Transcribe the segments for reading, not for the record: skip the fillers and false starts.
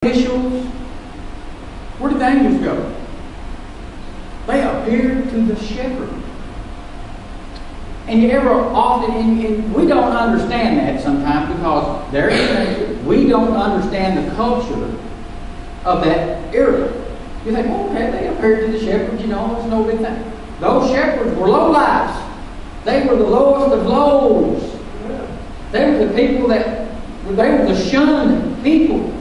officials. Where did the angels go? They appeared to the shepherd. And you ever often, and we don't understand that sometimes because we don't understand the culture of that era. You think, well, okay, they appeared to the shepherds, it's no big thing. Those shepherds were low lives. They were the lowest of lows. They were the people they were the shunned people.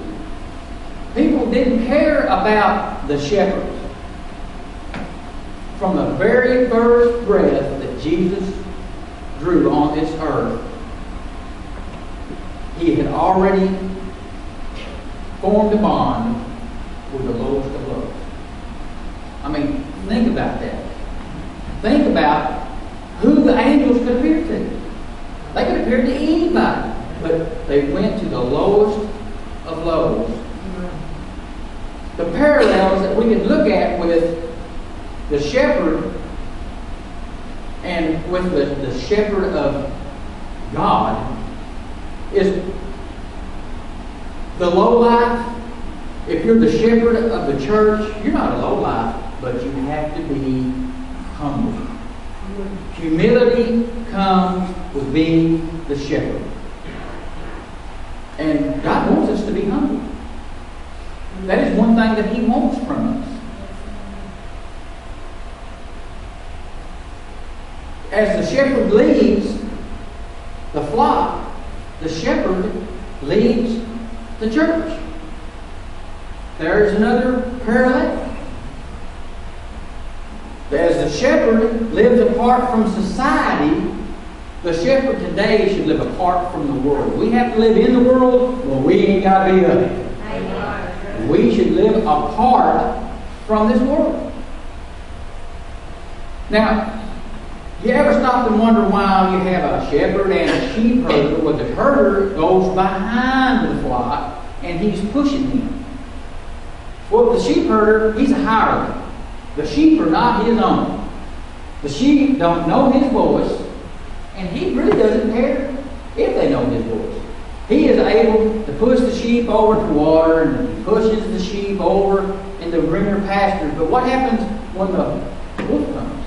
People didn't care about the shepherds. From the very first breath that Jesus drew on this earth, He had already formed a bond with the lowest of lows. I mean, think about that. Think about who the angels could appear to. They could appear to anybody, but they went to the lowest of lows. The parallels that we can look at with the shepherd and with the shepherd of God is the low life. If you're the shepherd of the church, you're not a low life, but you have to be humble. Humility comes with being the shepherd. And God wants us to be humble. That is one thing that He wants from us. As the shepherd leads the flock, the shepherd leads the church. There's another parallel. As the shepherd lives apart from society, the shepherd today should live apart from the world. We have to live in the world, well, we ain't got to be of it. We should live apart from this world. Now, you ever stop and wonder why you have a shepherd and a sheep herder? Well, the herder goes behind the flock and he's pushing them. Well, the sheep herder, he's a hireling. The sheep are not his own. The sheep don't know his voice, and he really doesn't care if they know his voice. He is able to push the sheep over to water, and he pushes the sheep over into greener pastures. But what happens when the wolf comes?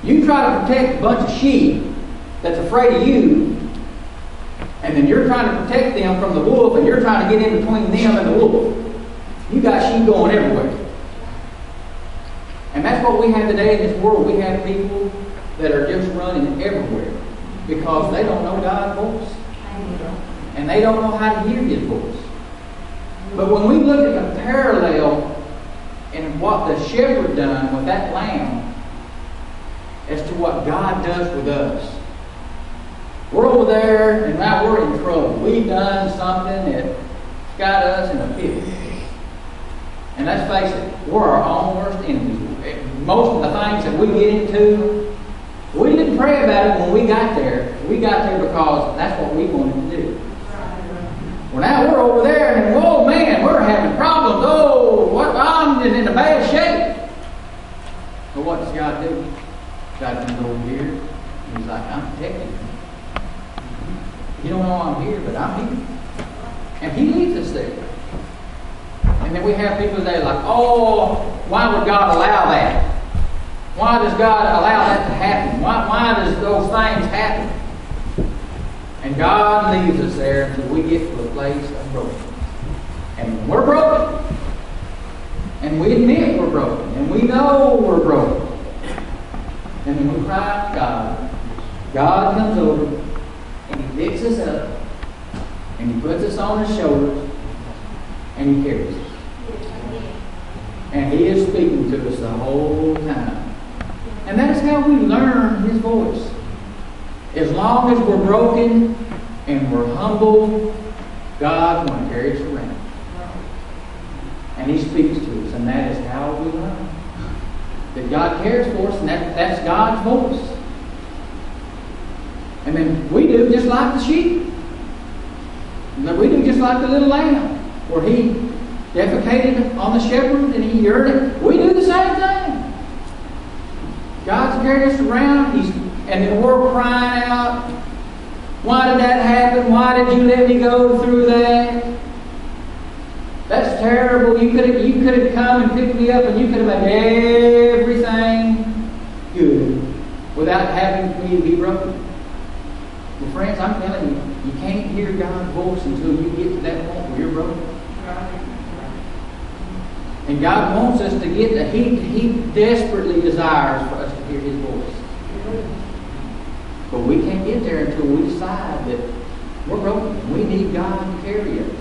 You try to protect a bunch of sheep that's afraid of you, and then you're trying to protect them from the wolf, and you're trying to get in between them and the wolf. You got sheep going everywhere. And that's what we have today in this world. We have people that are just running everywhere because they don't know God's voice. And they don't know how to hear His voice. But when we look at the parallel in what the shepherd done with that lamb as to what God does with us, we're over there and now we're in trouble. We've done something that's got us in a pit. And let's face it, we're our own worst enemies. Most of the things that we get into, we didn't pray about it when we got there. We got there because that's what we wanted to do. Well, now we're over there and, oh man, we're having problems. Oh, I'm in a bad shape. But what does God do? God comes over here and He's like, I'm protecting you. You don't know I'm here, but I'm here. And He leads us there. And then we have people today like, oh, why would God allow that? Why does God allow that to happen? Why does those things happen? And God leaves us there until we get to a place of brokenness. And when we're broken, and we admit we're broken, and we know we're broken, and then we cry out to God, God comes over, and He picks us up, and He puts us on His shoulders, and He carries us. And He is speaking to us the whole time. And that's how we learn His voice. As long as we're broken and we're humble, God's going to carry us around. And He speaks to us, and that is how we learn. That God cares for us, and that's God's voice. And then we do just like the sheep. We do just like the little lamb, where He defecated on the shepherd and He urined. We do the same thing. God's carried us around, and then we're crying out, why did that happen? Why did you let me go through that? where you could have come and picked me up and you could have made everything good without having me to be broken. Well, friends, I'm telling you, you can't hear God's voice until you get to that point where you're broken. And God wants us to get that. He desperately desires for us to hear His voice. But we can't get there until we decide that we're broken. We need God to carry us.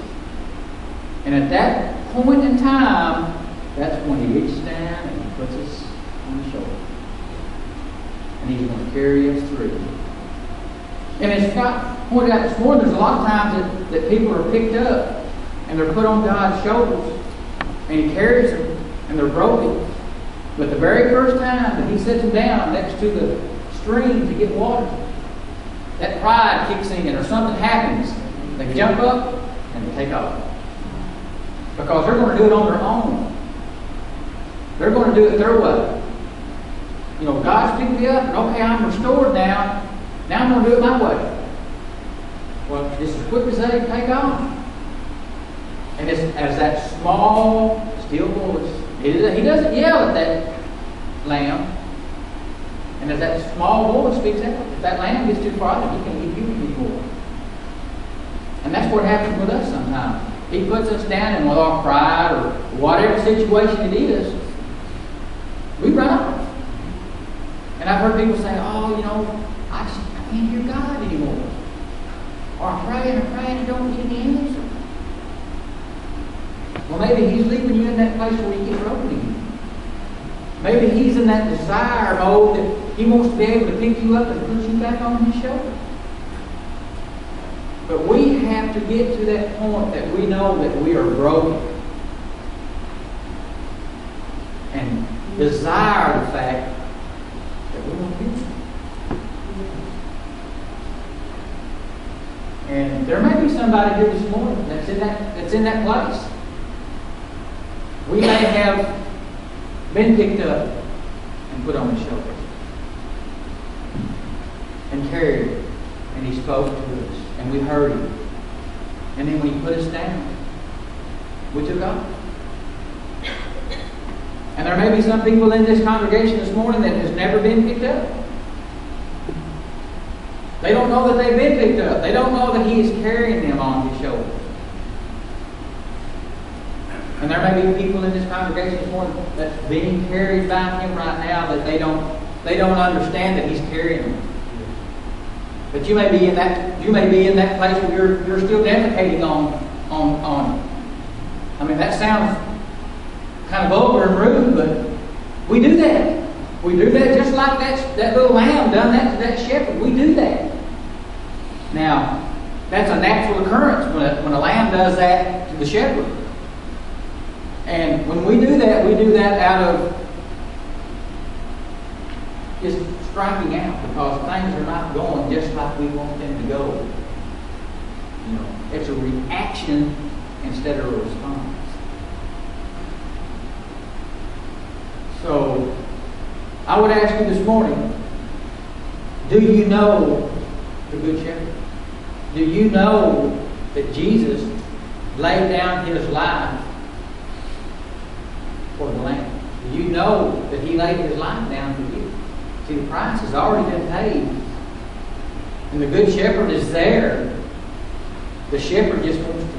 And at that point in time, that's when He reaches down and He puts us on the shoulder. And He's going to carry us through. And as Scott pointed out this morning, there's a lot of times that people are picked up and they're put on God's shoulders and He carries them and they're broken. But the very first time that He sets them down next to the stream to get water, that pride kicks in or something happens. They jump up and they take off. Because they're going to do it on their own. They're going to do it their way. You know, God's picked me up and okay, I'm restored now. Now I'm going to do it my way. Well, just as quick as they take off. And it's as that small, still voice. He doesn't yell at that lamb. And as that small voice speaks out, if that lamb gets too far, He can't give you anymore. And that's what happens with us sometimes. He puts us down and with our pride or whatever situation it is, we run off. And I've heard people say, oh, you know, I can't hear God anymore. Or I'm praying and don't get any answer. Well, maybe He's leaving you in that place where you get broken again. Maybe He's in that desire mode that He wants to be able to pick you up and put you back on His shoulder. But we have to get to that point that we know that we are broken. And desire the fact that we want Him. And there may be somebody here this morning that's in that place. We may have been picked up and put on His shoulders and carried, and He spoke to us, and we heard Him. And then when He put us down, we took off. And there may be some people in this congregation this morning that has never been picked up. They don't know that they've been picked up. They don't know that He is carrying them on His shoulders. And there may be people in this congregation this morning that's being carried by Him right now that they don't understand that He's carrying them. But you may be in that place where you're still defecating on. I mean, that sounds kind of vulgar and rude, but we do that. We do that just like that little lamb done that to that shepherd. We do that. Now, that's a natural occurrence when a lamb does that to the shepherd. And when we do that out of just striking out because things are not going just like we want them to go. You know, it's a reaction instead of a response. So, I would ask you this morning, do you know the Good Shepherd? Do you know that Jesus laid down His life for the lamb? Do you know that He laid His life down for you? See, the price has already been paid. And the Good Shepherd is there. The shepherd just wants